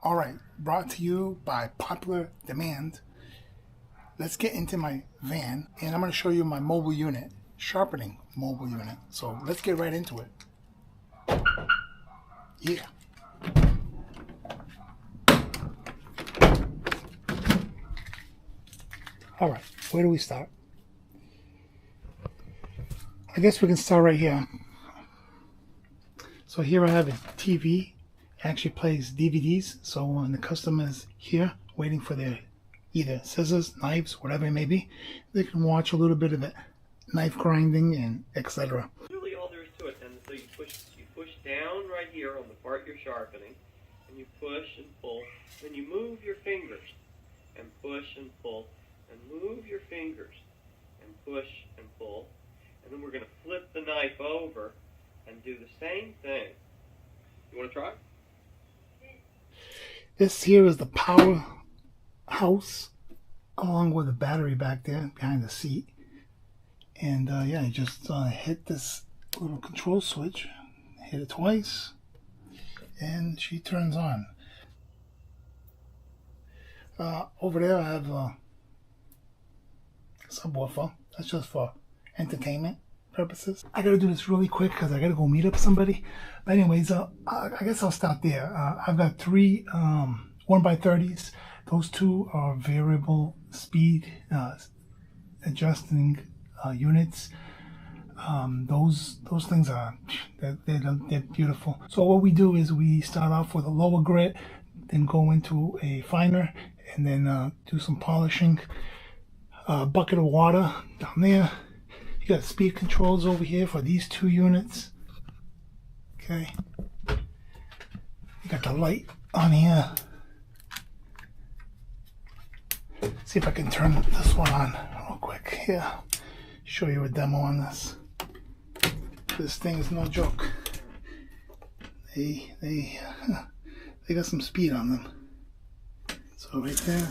All right, brought to you by popular demand. Let's get into my van, and I'm going to show you my mobile unit, Sharpening mobile unit. So let's get right into it. Yeah. All right, where do we start? I guess we can start right here. So here I have a TV. It actually plays DVDs. So when the customer is here waiting for their either scissors, knives, whatever it may be, they can watch a little bit of it, knife grinding and etc. Really all there is to it. And so you push down right here on the part you're sharpening, and you push and pull. Then you move your fingers and push and pull, and move your fingers and push and pull. And then we're going to flip the knife over and do the same thing. You want to try? This here is the power house, along with the battery back there behind the seat. And yeah, you just hit this little control switch, hit it twice, and she turns on. Over there I have a subwoofer. That's just for entertainment purposes. I gotta do this really quick because I gotta go meet up somebody. But anyways, I guess I'll start there. I've got three 1x30s. Those two are variable speed adjusting units. Those things are they're beautiful. So what we do is we start off with a lower grit, then go into a finer, and then do some polishing. Bucket of water down there. You got speed controls over here for these two units. Okay. You got the light on here. See if I can turn this one on real quick. Here, show you a demo on this. This thing is no joke. They got some speed on them. So right there.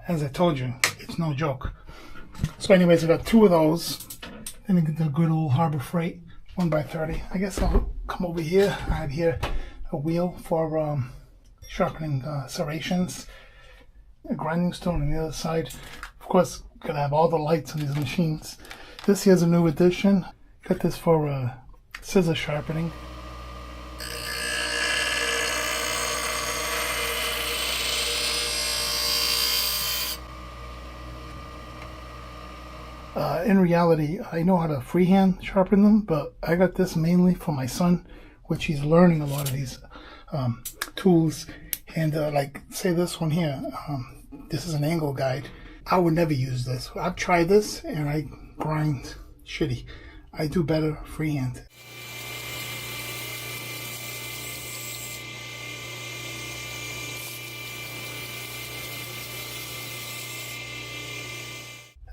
As I told you, it's no joke. So anyways, I got two of those. Then I get the good old Harbor Freight 1x30. I guess I'll come over here. I have here a wheel for sharpening serrations. A grinding stone on the other side. Of course, gotta have all the lights on these machines. This here's a new addition. Got this for scissor sharpening. In reality, I know how to freehand sharpen them, but I got this mainly for my son, which he's learning a lot of these tools. And like, say this one here, this is an angle guide. I would never use this. I've tried this and I grind shitty. I do better freehand.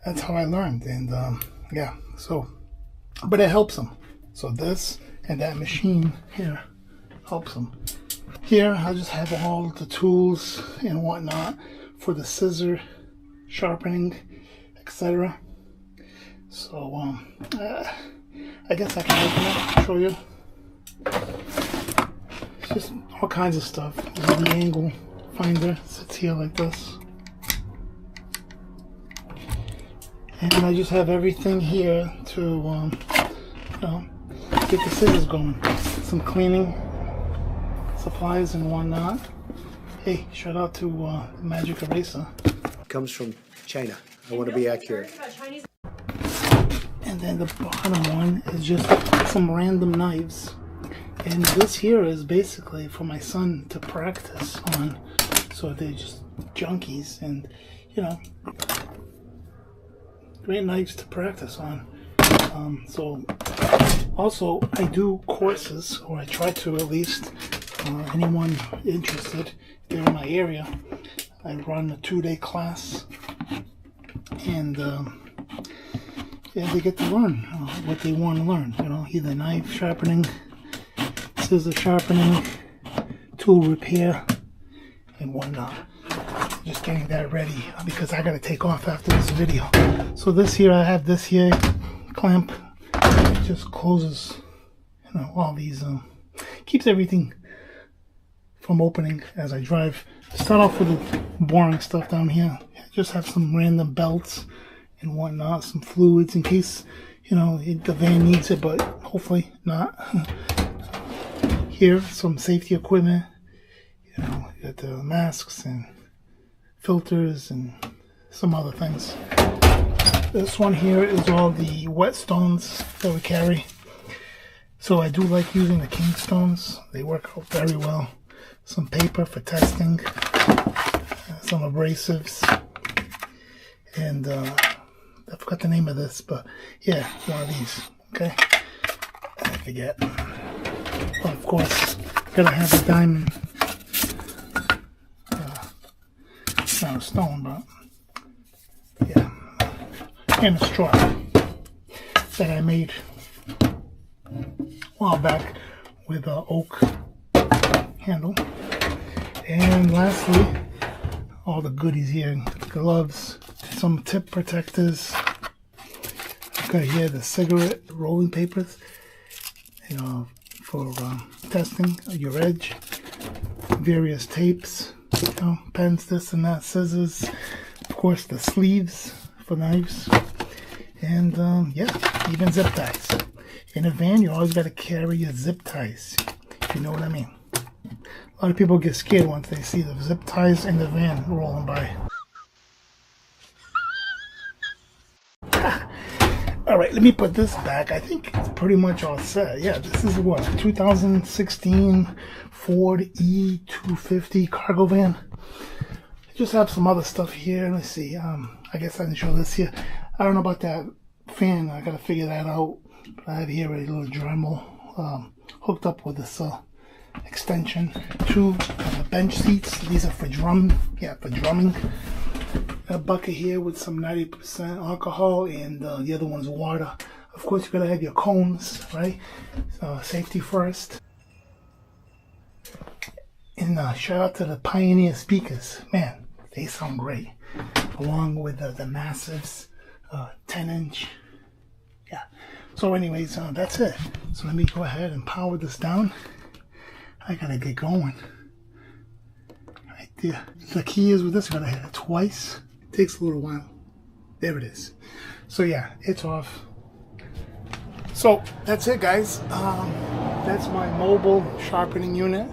That's how I learned, and yeah, so, but it helps them. So this and that machine here helps them. Here I just have all the tools and whatnot for the scissor sharpening, etc. So I guess I can open it and show you. It's just all kinds of stuff. This is the angle finder. It sits here like this. And I just have everything here to, you know, get the scissors going. Some cleaning supplies and whatnot. Hey, shout out to Magic Eraser. Comes from China. I want to be accurate. And then the bottom one is just some random knives. And this here is basically for my son to practice on. So they're just junkies and, you know, great knives to practice on. So also I do courses, or I try to at least. Anyone interested, if they're in my area, I run a 2-day class, and yeah, they get to learn what they want to learn. You know, either knife sharpening, scissor sharpening, tool repair, and whatnot. Just getting that ready because I gotta take off after this video. So this here, I have this here clamp. It just closes, you know, all these, keeps everything from opening as I drive. Start off with the boring stuff down here. Just have some random belts and whatnot, some fluids in case, you know, the van needs it, but hopefully not. Here, some safety equipment. You know, you got the masks and filters and some other things. This one here is all the whetstones that we carry. So I do like using the king stones. They work out very well. Some paper for testing, some abrasives, and I forgot the name of this, but yeah, one of these. Okay, I forget. Well, of course, gotta have a diamond. Not a stone, but yeah, and a straw that I made a while back with an oak handle. And lastly, all the goodies here: gloves, some tip protectors. Okay, here the cigarette rolling papers, you know, for testing your edge. Various tapes, you know, pens, this and that, scissors. Of course, the sleeves for knives, and yeah, even zip ties. In a van, you always got to carry your zip ties. If you know what I mean. A lot of people get scared once they see the zip ties in the van rolling by. Alright, let me put this back. I think it's pretty much all set. Yeah, this is what, 2016 Ford E250 cargo van. I just have some other stuff here. Let's see. I guess I can show this here. I don't know about that fan. I gotta figure that out. But I have here a little Dremel hooked up with this extension. Two bench seats. These are for drumming. A bucket here with some 90% alcohol, and the other one's water. Of course, you gotta have your cones, right? Safety first. And shout out to the Pioneer speakers. Man, they sound great. Along with the Massives, 10-inch. Yeah. So anyways, that's it. So let me go ahead and power this down. I gotta get going. Right there. The key is with this, you gotta hit it twice. It takes a little while. There it is. So yeah, it's off. So that's it, guys. That's my mobile sharpening unit.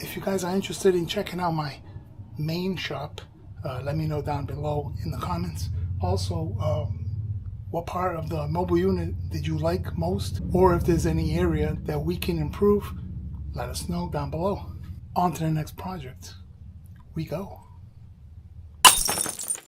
If you guys are interested in checking out my main shop, let me know down below in the comments. Also, what part of the mobile unit did you like most? Or if there's any area that we can improve, let us know down below. On to the next project. We go.